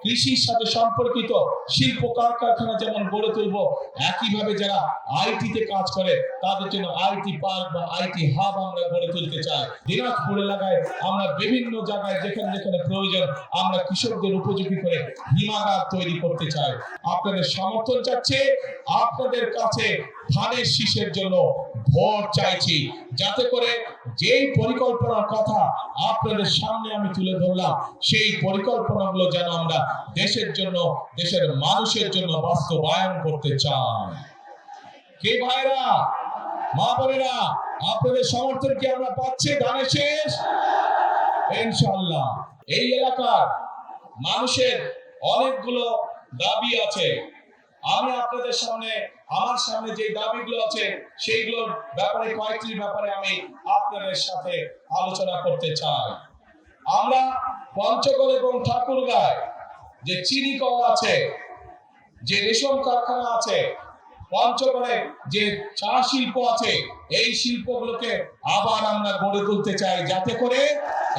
কৃষির সাথে সম্পর্কিত শিল্প কলকারখানা যেমন গড়ে তুলবো, একইভাবে যারা আইটিতে কাজ করে তাদের জন্য আইটি পার্ক বা আইটি হাব আমরা গড়ে তুলতে চাই। দিনাজপুর এলাকায় আমরা বিভিন্ন জায়গায় যেখানে যেখানে প্রয়োজন আমরা কৃষকদের উপযোগী করে হিমাগার তৈরি করতে চাই। আপনাদের সমর্থন চাচ্ছি, আপনাদের কাছে ধানের শীষের জন্য ভোট চাইছি, যাতে করে যেই পরিকল্পনার কথা আপনাদের সামনে আমি তুলে ধরলাম সেই পরিকল্পনাগুলো যেন আমরা দেশের জন্য, দেশের মানুষের জন্য বাস্তবায়ন করতে চাই। কে ভাইরা, মা বোনেরা, আপনাদের সমর্থন কি আমরা পাচ্ছি ধানের শীষ? ইনশাআল্লাহ। এই এলাকার মানুষের অনেকগুলো দাবি আছে। আমি আপনাদের সামনে, আমার সামনে যে দাবিগুলো আছে সেইগুলোর ব্যাপারে, কয়েকটি ব্যাপারে আমি আপনাদের সাথে আলোচনা করতে চাই। আমরা পঞ্চগড় এবং ঠাকুরগাঁয় যে চিনি কল আছে, যে রেশম কারখানা আছে, পঞ্চগড়ে যে চা শিল্প আছে, এই শিল্পগুলোকে আবার আমরা গড়ে তুলতে চাই, যাতে করে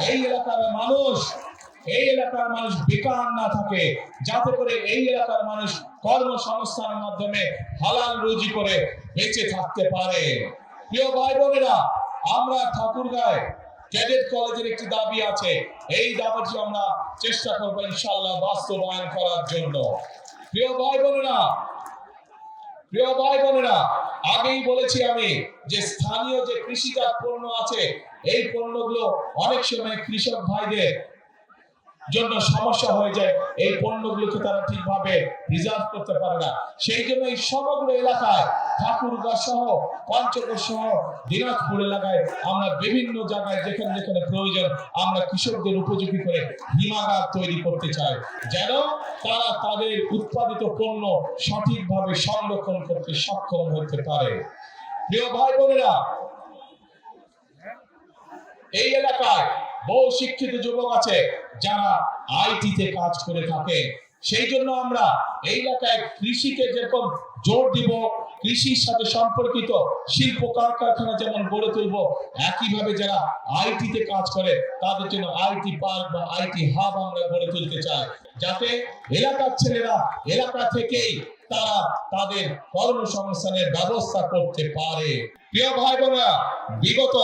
এই এলাকার মানুষ বেকার না থাকে, যাতে করে এই এলাকার মানুষ কর্মসংস্থানের মাধ্যমে হালাল রুজি করে বেঁচে থাকতে পারে। প্রিয় ভাই বোনেরা, আমরা ঠাকুরগাঁয় ক্যাডেট কলেজের একটি দাবি আছে, এই দাবিটি আমরা চেষ্টা করবো ইনশাআল্লাহ বাস্তবায়ন করার জন্য। প্রিয় ভাই বোনেরা, আগেই বলেছি আমি যে স্থানীয় যে কৃষিজাত পণ্য আছে, এই পণ্যগুলো অনেক সময় কৃষক ভাইদের জন্য সমস্যা হয়ে যায়, এই পণ্যগুলোকে তারা ঠিকভাবে রিজার্ভ করতে পারে না। সেই জন্য এই সমগ্র এলাকায় ঠাকুরগাঁ সহ, পঞ্চগড় সহ, দিনাজপুর এলাকায় আমরা বিভিন্ন জায়গায় যেখানে যেখানে প্রয়োজন আমরা কৃষকদের উপযোগী করে হিমাগার তৈরি করতে চাই, যেন তারা তাদের উৎপাদিত পণ্য সঠিকভাবে সংরক্ষণ করতে সক্ষম হতে পারে। প্রিয় ভাই বোনেরা, এই এলাকায় বহু শিক্ষিত যুবক আছে যারা আইটিতে কাজ করে থাকে। সেই জন্য আমরা এই এলাকায় কৃষিকে যেরকম জোর দিব, কৃষির সাথে সম্পর্কিত শিল্প কলকারখানা যেমন গড়ে তুলবো, একইভাবে যারা আইটিতে কাজ করে তাদের জন্য আইটি পার্ক বা আইটি হাব আমরা গড়ে তুলতে চাই, যাতে এলাকার ছেলেরা এলাকা থেকেই তারা তাদের কর্মসংস্থানের ব্যবস্থা করতে পারে। প্রিয় ভাই বোনেরা, বিগত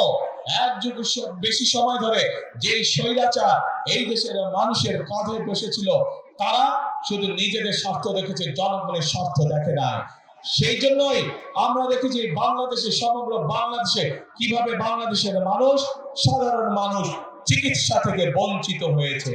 এক যুগ বেশি সময় ধরে যে স্বৈরাচার এই দেশের মানুষের কাঁধে বসেছিল, তারা শুধু নিজেদের স্বার্থ দেখেছে, জনগণের স্বার্থ দেখে নাই। সেই জন্যই আমরা দেখেছি বাংলাদেশে, সমগ্র বাংলাদেশে কিভাবে বাংলাদেশের মানুষ, সাধারণ মানুষ চিকিৎসা থেকে বঞ্চিত হয়েছে।